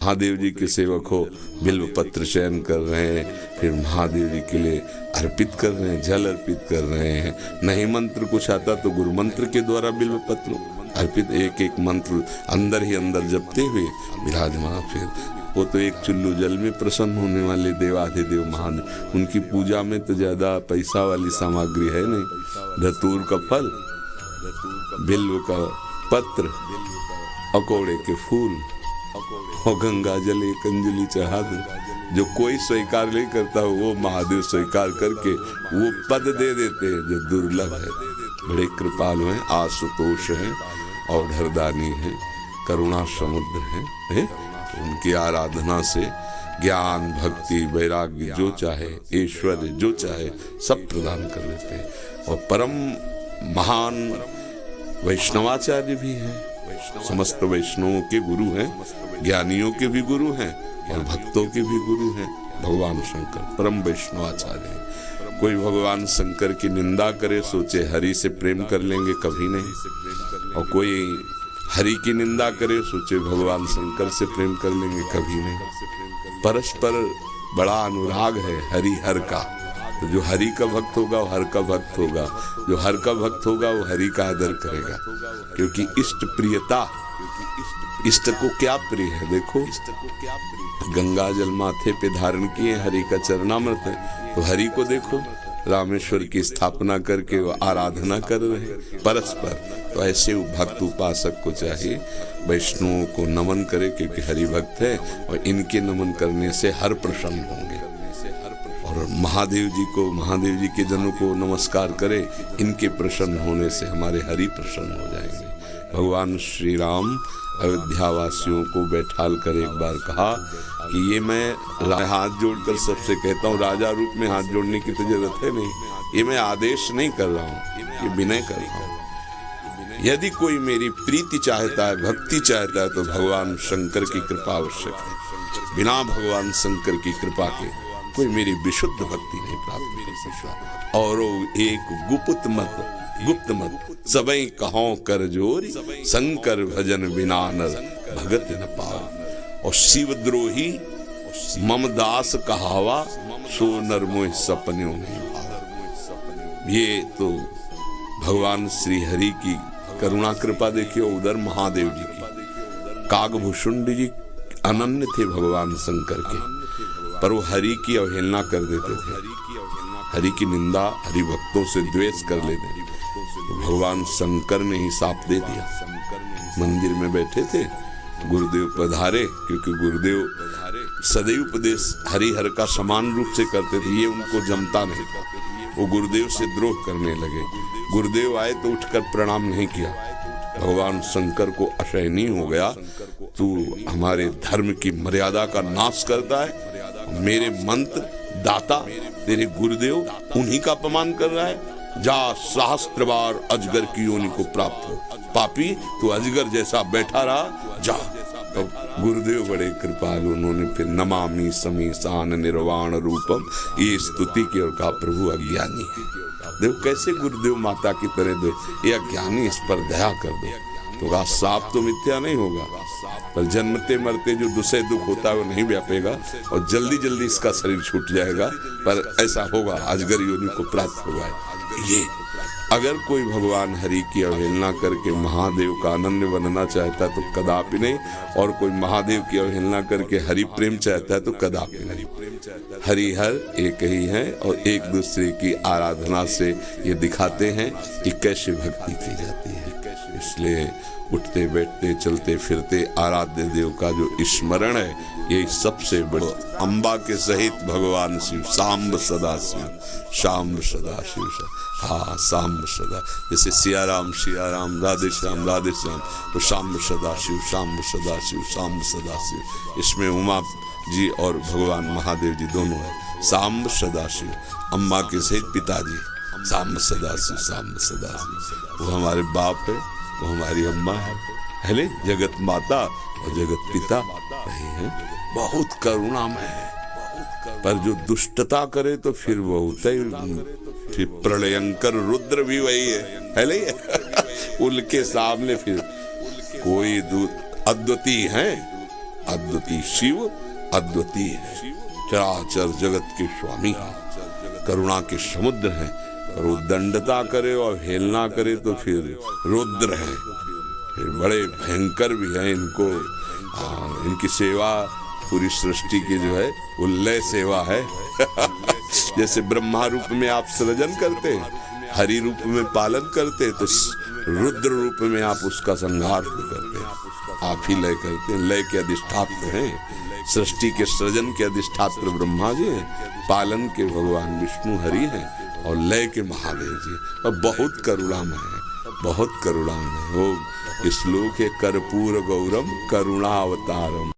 महादेव जी के सेवक हो, बिल्व पत्र चयन कर रहे हैं, फिर महादेव जी के लिए अर्पित कर रहे हैं, जल अर्पित कर रहे हैं। नहीं मंत्र कुछ आता तो गुरु मंत्र के द्वारा बिल्व पत्र अर्पित, एक एक मंत्र अंदर ही अंदर जपते हुए विराजमान। फिर वो तो एक चुल्लू जल में प्रसन्न होने वाले देवाधिदेव महादेव, उनकी पूजा में तो ज्यादा पैसा वाली सामग्री है नहीं। धतूर का फल, बिल्व का पत्र, अकोड़े के फूल और गंगा जल एक अंजलि चढ़ा दो। जो कोई स्वीकार नहीं करता वो महादेव स्वीकार करके वो पद दे देते हैं जो दुर्लभ है। बड़े कृपालु हैं, आशुतोष हैं, औढ़रदानी हैं, करुणा समुद्र हैं। उनकी आराधना से ज्ञान, भक्ति, वैराग्य जो चाहे, ऐश्वर्य जो चाहे सब प्रदान कर देते हैं। और परम महान वैष्णवाचार्य भी हैं, समस्त वैष्णवों के गुरु हैं, ज्ञानियों के भी गुरु हैं और भक्तों के भी गुरु हैं। भगवान शंकर परम वैष्णवाचार्य हैं। कोई भगवान शंकर की निंदा करे सोचे हरि से प्रेम कर लेंगे, कभी नहीं। और कोई हरि की निंदा करे सोचे भगवान शंकर से प्रेम कर लेंगे, कभी नहीं। परस्पर बड़ा अनुराग है हरि हर का। तो जो हरि का भक्त होगा वो हर का भक्त होगा, जो हर का भक्त होगा वो हरि का आदर करेगा। क्योंकि इष्ट प्रियता, इष्ट को क्या प्रिय है, देखो गंगा जल माथे पे धारण किए, हरि का चरणामृत है, तो हरि को देखो रामेश्वर की स्थापना करके वो आराधना कर रहे हैं परस्पर। तो ऐसे भक्त उपासक को चाहिए वैष्णवों को नमन करे, क्योंकि हरि भक्त है और इनके नमन करने से हर प्रसन्न होंगे। और महादेव जी को, महादेव जी के जनों को नमस्कार करे, इनके प्रसन्न होने से हमारे हरि प्रसन्न हो जाएंगे। भगवान श्री राम अयोध्या वासियों को बैठाल कर एक बार कहा कि ये मैं हाथ जोड़कर सबसे कहता हूँ, राजा रूप में हाथ जोड़ने की तो जरूरत है नहीं, ये मैं आदेश नहीं कर रहा हूँ, ये विनय कर रहा हूँ। यदि कोई मेरी प्रीति चाहता है, भक्ति चाहता है, तो भगवान शंकर की कृपा आवश्यक है। बिना भगवान शंकर की कृपा के कोई मेरी विशुद्ध भक्ति नहीं प्राप्त कर सकता। और एक गुप्त मत सबई कहो कर जोरी, शंकर भजन बिना नर भगत न पाओ। और शिवद्रोही मम दास कहावा, सो नर मोह सपन्यों नहीं भाव। ये तो भगवान श्री हरि की करुणा कृपा देखिए। उधर महादेव जी की, कागभूषुंड जी अनन्य थे भगवान शंकर के, पर वो हरि की अवहेलना कर देते थे, हरि की निंदा, हरि भक्तों से द्वेष कर लेते। तो भगवान शंकर ने ही साप दे दिया। मंदिर में बैठे थे, गुरुदेव पधारे, क्योंकि गुरुदेव सदैव उपदेश हरिहर का समान रूप से करते थे, ये उनको जमता नहीं था। वो गुरुदेव से द्रोह करने लगे। गुरुदेव आए तो उठकर प्रणाम नहीं किया। भगवान शंकर को असहनीय हो गया, तू हमारे धर्म की मर्यादा का नाश करता है, मेरे मंत्र दाता तेरे गुरुदेव उन्हीं का अपमान कर रहा है। जा सहस्त्र बार अजगर की योनि को प्राप्त हो, पापी तू अजगर जैसा बैठा रहा, जा। तो गुरुदेव बड़े कृपालु, उन्होंने फिर नमामि समीसान निर्वाण रूपम, ये स्तुति की और कहा प्रभु अज्ञानी है। देखो कैसे गुरुदेव माता की तरह दो, ये अज्ञानी, इस पर दया कर दो। तो कहा साप तो मिथ्या नहीं होगा, पर जन्मते मरते जो दुसे दुख होता है वो नहीं व्यापेगा और जल्दी जल्दी इसका शरीर छूट जाएगा, पर ऐसा होगा, अजगर योनि को प्राप्त होगा। ये अगर कोई भगवान हरि की अवहेलना करके महादेव का अनन्य बनना चाहता है तो कदापि नहीं, और कोई महादेव की अवहेलना करके हरि प्रेम चाहता है तो कदापि नहीं। हरिहर एक ही है और एक दूसरे की आराधना से ये दिखाते हैं कि कैसे भक्ति की जाती है। इसलिए उठते बैठते चलते फिरते आराध्य देव का जो स्मरण है, ये सबसे बड़ा। अम्बा के सहित भगवान शिव, सांब सदा शिव, शाम्ब सदा शिव, हाँ सांब सदा, जैसे सिया राम राधे श्याम तो सांब सदा शिव, सांब सदा शिव, सांब सदा शिव। इसमें उमा जी और भगवान महादेव जी दोनों है। सांब सदा शिव, अम्बा के सहित पिताजी सांब सदा शिव, सांब सदा शिव। वो हमारे बाप है, वो हमारी अम्मा है, जगत माता और जगत पिता वही है। बहुत करुणामय है, पर जो दुष्टता करे तो फिर बहुत ही, फिर प्रलयंकर रुद्र भी वही है उनके सामने फिर कोई अद्वितीय है, अद्वितीय शिव अद्वितीय है, चराचर जगत के स्वामी हैं, करुणा के समुद्र हैं। और वो दंडता करे और हेलना करे तो फिर रुद्र है, फिर बड़े भयंकर भी हैं। इनको इनकी सेवा पूरी सृष्टि की जो है वो लय सेवा है। जैसे ब्रह्मा रूप में आप सृजन करते, हरि रूप में पालन करते, तो रुद्र रूप में आप उसका संहार भी करते। आप ही लय करते हैं, लय के अधिष्ठात्र हैं। सृष्टि के सृजन के अधिष्ठात्र ब्रह्मा जी हैं, पालन के भगवान विष्णु हरि हैं, और लय के महादेव जी। और बहुत करुणामय है, बहुत करुणामय। वो श्लोक है कर्पूर गौरम करुणावतारम।